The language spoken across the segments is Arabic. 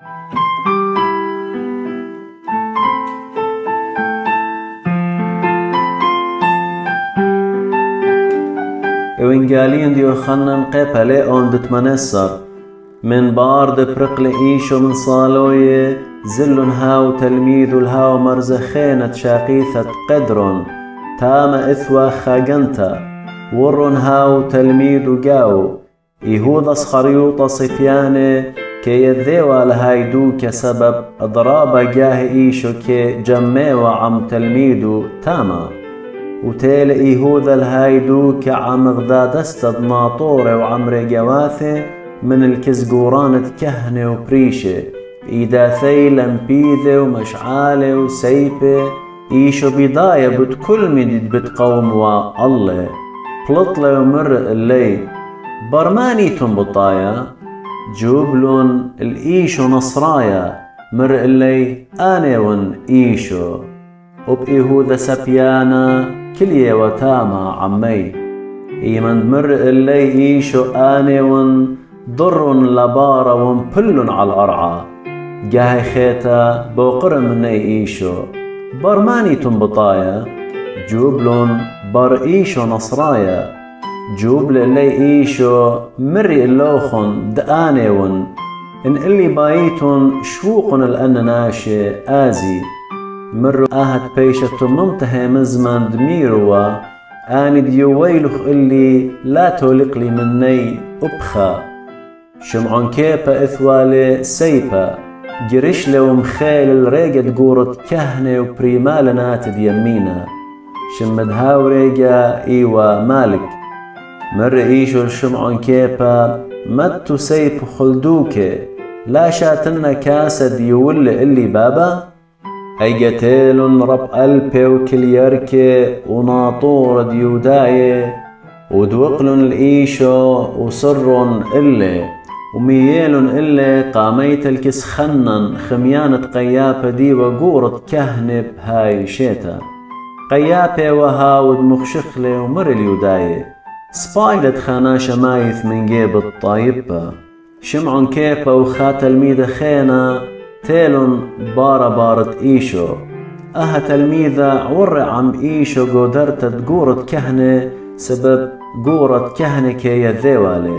Evangelion di Yohanan qepale ondit manessar من بارد برقل إيشو من صالوية زل هاو تلميذ الهاو مرزخينة شاقيثة قدر تام إثوى خاقنتا ورن هاو تلميذ قاو إيهوذا صخريوط صفيانة كي يذيوى لهايدو كسبب أضراب جاه إيشو كي جميوى عم تلميذ تاما وتيل إيهوذا الهايدو كعم غداد استد ناطورة وعمر جواثي من الكزقوران تكهنة وبريشة إيداثي لمبيذة ومشعالة وسيبة إيشو بداية بتكل مدد بتقوم والله بلطلة ومر اللي برمانيتم بطايا جوبلون الإيشو نصرايا مر اللي آنيون إيشو وبإيهوذا سبيانا كلية وتاما عمي إيمن مر اللي إيشو آنيون ضر لبارة ومبلن على الأرعى جاهي خيتا بوقر مني إيشو برماني تنبطايا جوبلون بر إيشو نصرايا جوبل اللي إيشو مري اللوخن دآنيون إن اللي بايتون شوقن الأن ناشي آزي مرو آهت بيشة ممتهي مزمن دميروا آني ديويلخ اللي لا تولق لي مني أبخا شمعون كيبا إثوالي سيبا جريشلي ومخيل الريقة قورة كهنة وبريمال ناتد يمينا شمد هاو ريقة إيوا مالك مر إيشو الشمعون كيبا مدتو سيب خلدوكي لا شاتنا كاسد يول اللي بابا أي قتيل رب قلبي وكليركي وناطور ديوداي ودوقلن الإيشو وسرن إلي ومييلن إلي قاميت الكس خنن خميانة قيابة دي وقورة كهنب هاي شيتا قيابة وهاود مخشخلي ومر اليوداي سبايلت خانا شمايث من جيب الطايبة شمعن كيبا وخات الميدة خينا تيلن بارة إيشو أها تلميذة عور عم إيشو قدرت تقورة كهنة سبب قورة كهنة كي يذيوالي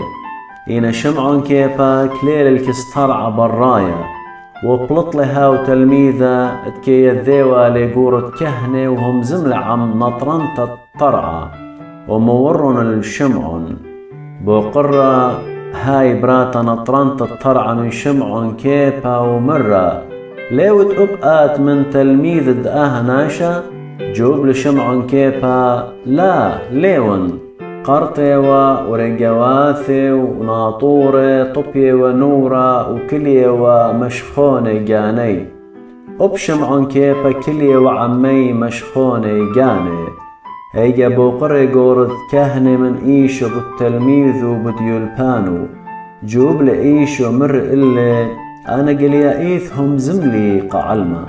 إنا شمعون كيبا كليل الكسترع برايا وبلط لها وتلميذة كي يذيوالي قورة كهنة وهم زملة عم نطرنت الطرعة ومورن الشمعون بوقرة هاي براتا نطرنت الطرعة من شمعون كيبا ومرة ليوت أبقات من تلميذ دقاها ناشا جوب لشمعون كيبا لا ليون قرطيوة ورقواثي وناطورة طبية ونورة وكلية ومشخونة جاني أبشمعون كيبا كلية وعمي مشخونة جاني هيجا بوقر قورد كهنة من إيشو بالتلميذ وبديولبانو جوب لإيشو مر إلي أنا قليا إيثهم زملي قعلمة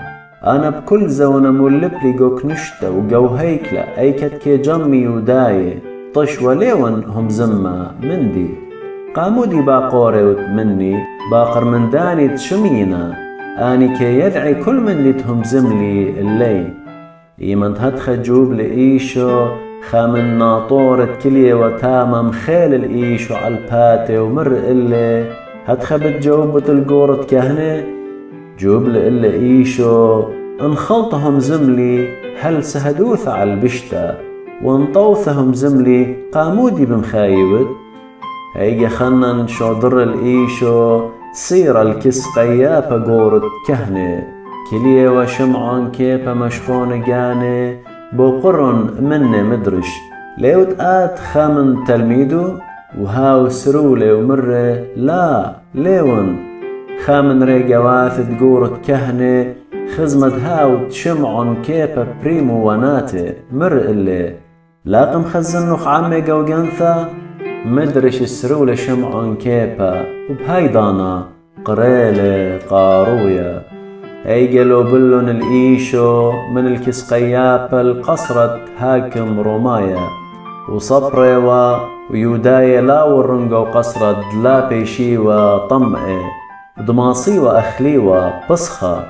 أنا بكل زونة مولبلي قوك نشتا وقو هيكلا أيكت كي جمي وداي طش وليون هم زمة مندي قامودي باقوري وتمني باقر من داني تشمينا آني كي يدعي كل من لتهم زملي اللي إيمن هدخ جوب لإيشو خامن ناطورة كلية وتاما مخيل الإيشو عالباتي ومر إلي هدخ بتجوبة القورة كهنة جوب لإلي إيشو انخلطهم زملي هل سهدوث عالبشتا وانطوثهم زملي قامودي بمخايبت هيجا خنن شودر الإيشو سير الكس قيابة قورة كهنة كلية وشمعون كيبا مشخون جاني بوقرن مني مدرش ليوت آت خامن تلميدو وهاو سرولي ومره لا ليون خامن ريقا واثد قورة كهنة خزمت هاو تشمعون كيبا بريمو وناتي مر اللي لاقم خزنوخ عمي قوقنثا مدرش السرولي شمعون كيبا وبهايدانا قريلي قارويا هيجلو بلون الإيشو من الكسقيابة القصرة هاكم رومايا وصبريوا ويوداي لا ورنقو قصرة لا بيشي وطمئي دماصي وأخلي وبصخة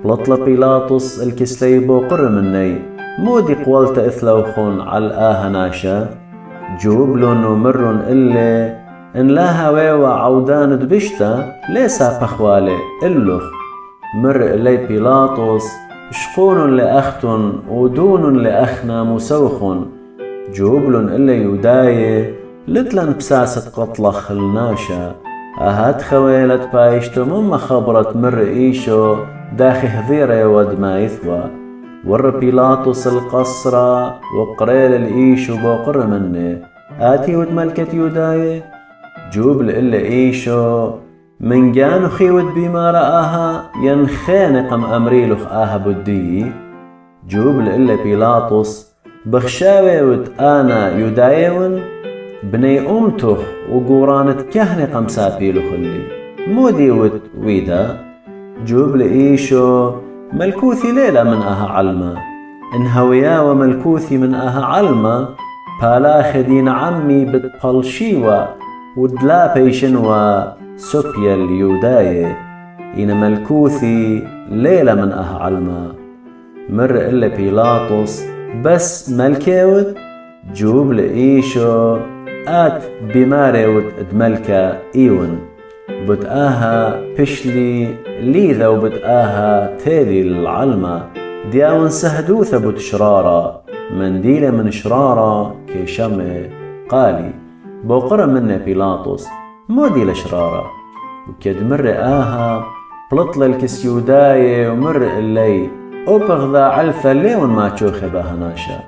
بلطل بيلاطس الكسلي بوقر مني مودي قولت إثلوخن على الآه ناشا جوبلن ومر إلي إن لا هوا وعودان دبشتا ليسا بخوالي إلخ مر إلي بيلاطس شقون لأختن ودون لأخنا مسوخن جوبلن إلي يوداي لتلن بساسة قطلخ الناشا أهات خويلت بايشتو مما خبرت مر إيشو داخي هذيري ود ما يثوى ور بيلاطس القصرة وقريل الإيشو بوقر مني آتي ود ملكة يوداي جوبل إلا إيشو من جانو خيود بما رآها ينخانقم أمريلخ آها بدي جوبل إلا بيلاطس بخشاوي ود آنا يودايون بني أمتخ وقورانت كهني قمسابيلو خلي مودي ود ويدا جوبل إيشو ملكوثي ليلة من أها علمة إن هويا وملكوثي من أها علمة بالا خدين عمي بتبالشيوة ودلا بيشن وسوبيا اليوداي إن ملكوثي ليلة من أها علمة مر إلا بيلاطس بس ملكيود جوبل إيشو آت بماري ود دملكة إيون بدآها بشلي ليذا وبدآها تالي العلمة دياون سهدوثة بتشرارة منديلة من شرارة كشمع قالي بوقرة منا بيلاطس مودي لشرارة وكد مر آها بلطل الكسيوداي ومر اللي أبغذا علفة ليون ما تشوخ بها ناشا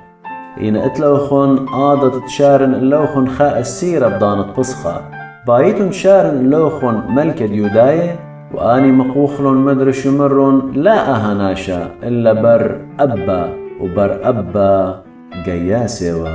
إن اتلوخن آضت تشارن اللوخن خاء السيرة بدانت بصخة بايتن شارن اللوخن ملكة يوداي وآني مقوخلن مدرش مرن لا أهناشا إلا بر أبا وبر أبا قياسوا